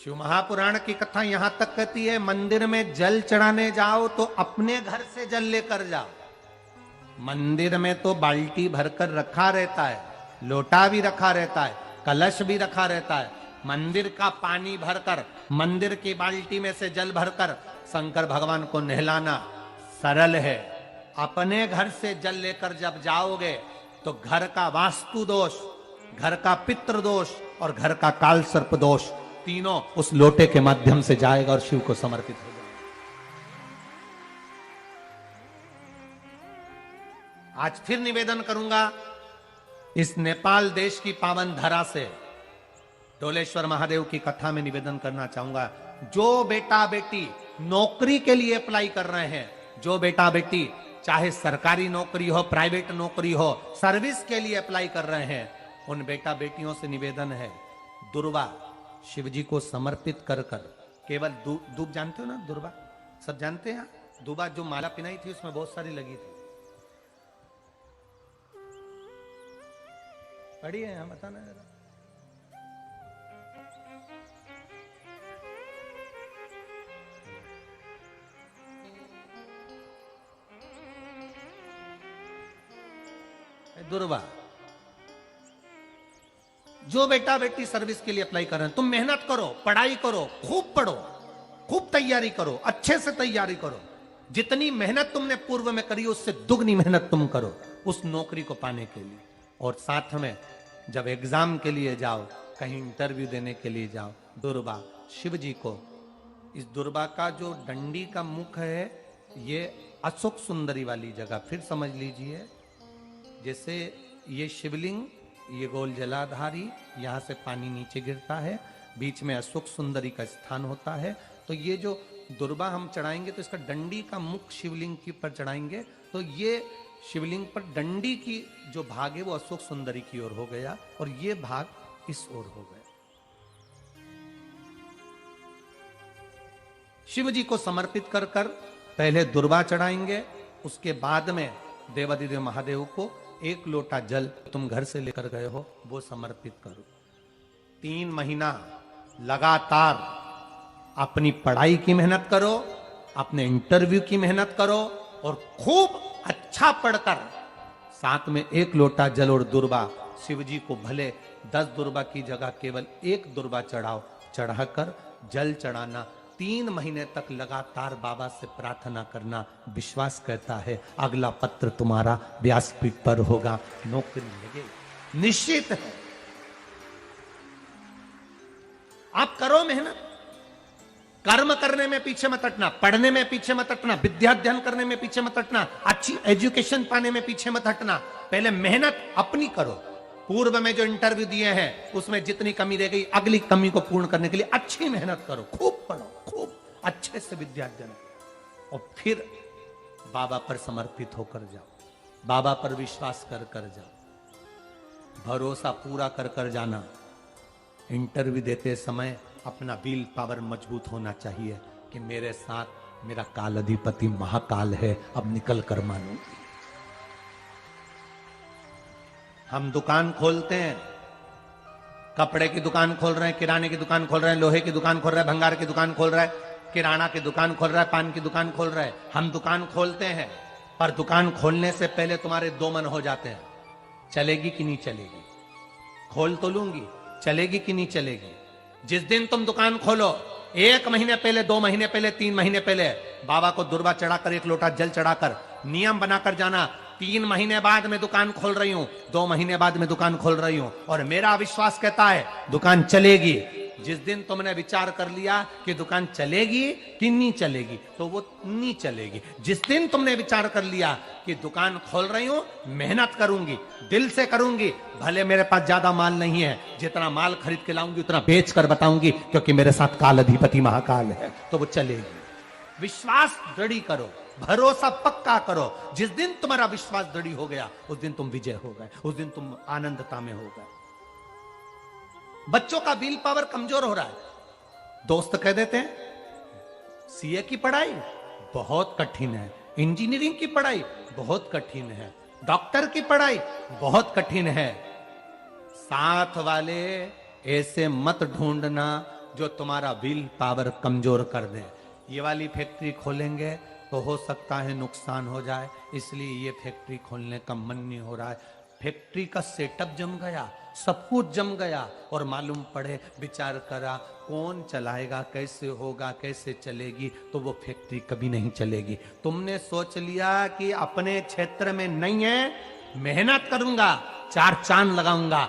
शिव महापुराण की कथा यहां तक कहती है, मंदिर में जल चढ़ाने जाओ तो अपने घर से जल लेकर जाओ। मंदिर में तो बाल्टी भरकर रखा रहता है, लोटा भी रखा रहता है, कलश भी रखा रहता है। मंदिर का पानी भरकर, मंदिर की बाल्टी में से जल भरकर शंकर भगवान को नहलाना सरल है। अपने घर से जल लेकर जब जाओगे तो घर का वास्तु दोष, घर का पितृ दोष और घर का काल सर्प दोष तीनों उस लोटे के माध्यम से जाएगा और शिव को समर्पित हो जाएगा। आज फिर निवेदन करूंगा इस नेपाल देश की पावन धरा से, डोलेश्वर महादेव की कथा में निवेदन करना चाहूंगा। जो बेटा बेटी नौकरी के लिए अप्लाई कर रहे हैं, जो बेटा बेटी चाहे सरकारी नौकरी हो, प्राइवेट नौकरी हो, सर्विस के लिए अप्लाई कर रहे हैं, उन बेटा बेटियों से निवेदन है, दुर्वा शिव जी को समर्पित कर कर केवल दूब जानते हो ना, दुर्वा सब जानते हैं। दुबा जो माला पिनाई थी उसमें बहुत सारी लगी थी, पढ़ी है यहाँ, बताना जरा। दुर्वा, जो बेटा बेटी सर्विस के लिए अप्लाई कर रहे हैं, तुम मेहनत करो, पढ़ाई करो, खूब पढ़ो, खूब तैयारी करो, अच्छे से तैयारी करो। जितनी मेहनत तुमने पूर्व में करी उससे दुगनी मेहनत तुम करो उस नौकरी को पाने के लिए। और साथ में जब एग्जाम के लिए जाओ, कहीं इंटरव्यू देने के लिए जाओ, दुर्वा शिव जी को, इस दुर्वा का जो डंडी का मुख है ये अशोक सुंदरी वाली जगह, फिर समझ लीजिए जैसे ये शिवलिंग, ये गोल जलाधारी, यहां से पानी नीचे गिरता है, बीच में अशोक सुंदरी का स्थान होता है। तो ये जो दुर्वा हम चढ़ाएंगे तो इसका डंडी का मुख शिवलिंग के ऊपर चढ़ाएंगे, तो ये शिवलिंग पर डंडी की जो भाग है वो अशोक सुंदरी की ओर हो गया और ये भाग इस ओर हो गया। शिव जी को समर्पित कर कर पहले दुर्वा चढ़ाएंगे, उसके बाद में देवादिदेव महादेव को एक लोटा जल तुम घर से लेकर गए हो वो समर्पित करो। 3 महीना लगातार अपनी पढ़ाई की मेहनत करो, अपने इंटरव्यू की मेहनत करो और खूब अच्छा पढ़कर साथ में एक लोटा जल और दुर्वा, शिव जी को भले 10 दुर्वा की जगह केवल एक दुर्वा चढ़ाओ, चढ़ाकर जल चढ़ाना, 3 महीने तक लगातार बाबा से प्रार्थना करना। विश्वास कहता है अगला पत्र तुम्हारा व्यासपीठ पर होगा, नौकरी लगेगी, निश्चित है। आप करो मेहनत, कर्म करने में पीछे मत हटना, पढ़ने में पीछे मत हटना, विद्या अध्ययन करने में पीछे मत हटना, अच्छी एजुकेशन पाने में पीछे मत हटना। पहले मेहनत अपनी करो। पूर्व में जो इंटरव्यू दिए हैं उसमें जितनी कमी रह गई, अगली कमी को पूर्ण करने के लिए अच्छी मेहनत करो, खूब पढ़ो, खूब अच्छे से विद्या अध्ययन करो और फिर बाबा पर समर्पित होकर जाओ, बाबा पर विश्वास कर कर जाओ, भरोसा पूरा कर कर जाना। इंटरव्यू देते समय अपना विल पावर मजबूत होना चाहिए कि मेरे साथ मेरा काल अधिपति महाकाल है, अब निकल कर मानूंगी। हम दुकान खोलते हैं, कपड़े की दुकान खोल रहे हैं, किराने की दुकान खोल रहे हैं, लोहे की दुकान खोल रहे हैं, भंगार की दुकान खोल रहा है, किराना की दुकान खोल रहा है, पान की दुकान खोल रहा है। हम दुकान खोलते हैं पर दुकान खोलने से पहले तुम्हारे 2 मन हो जाते हैं, चलेगी कि नहीं चलेगी, खोल तो लूंगी, चलेगी कि नहीं चलेगी। जिस दिन तुम दुकान खोलो 1 महीने पहले, 2 महीने पहले, 3 महीने पहले बाबा को दुर्वा चढ़ाकर, एक लोटा जल चढ़ाकर नियम बनाकर जाना, 3 महीने बाद मैं दुकान खोल रही हूं, 2 महीने बाद मैं दुकान खोल रही हूं और मेरा विश्वास कहता है दुकान चलेगी। जिस दिन तुमने विचार कर लिया कि दुकान चलेगी कि नहीं चलेगी तो वो नहीं चलेगी। जिस दिन तुमने विचार कर लिया कि दुकान खोल रही हूं, मेहनत करूंगी, दिल से करूंगी, भले मेरे पास ज्यादा माल नहीं है, जितना माल खरीद के लाऊंगी उतना बेच कर बताऊंगी क्योंकि मेरे साथ काल अधिपति महाकाल है, तो वो चलेगी। विश्वास दृढ़ करो, भरोसा पक्का करो। जिस दिन तुम्हारा विश्वास दृढ़ हो गया उस दिन तुम विजय हो गए, उस दिन तुम आनंदता में हो गए। बच्चों का विल पावर कमजोर हो रहा है, दोस्त कह देते हैं सीए की पढ़ाई बहुत कठिन है, इंजीनियरिंग की पढ़ाई बहुत कठिन है, डॉक्टर की पढ़ाई बहुत कठिन है। साथ वाले ऐसे मत ढूंढना जो तुम्हारा विल पावर कमजोर कर दे। ये वाली फैक्ट्री खोलेंगे तो हो सकता है नुकसान हो जाए, इसलिए ये फैक्ट्री खोलने का मन नहीं हो रहा है। फैक्ट्री का सेटअप जम गया, सब कुछ जम गया, और मालूम पड़े, विचार करा कौन चलाएगा, कैसे होगा, कैसे चलेगी, तो वो फैक्ट्री कभी नहीं चलेगी। तुमने सोच लिया कि अपने क्षेत्र में नहीं है, मेहनत करूंगा, चार चांद लगाऊंगा,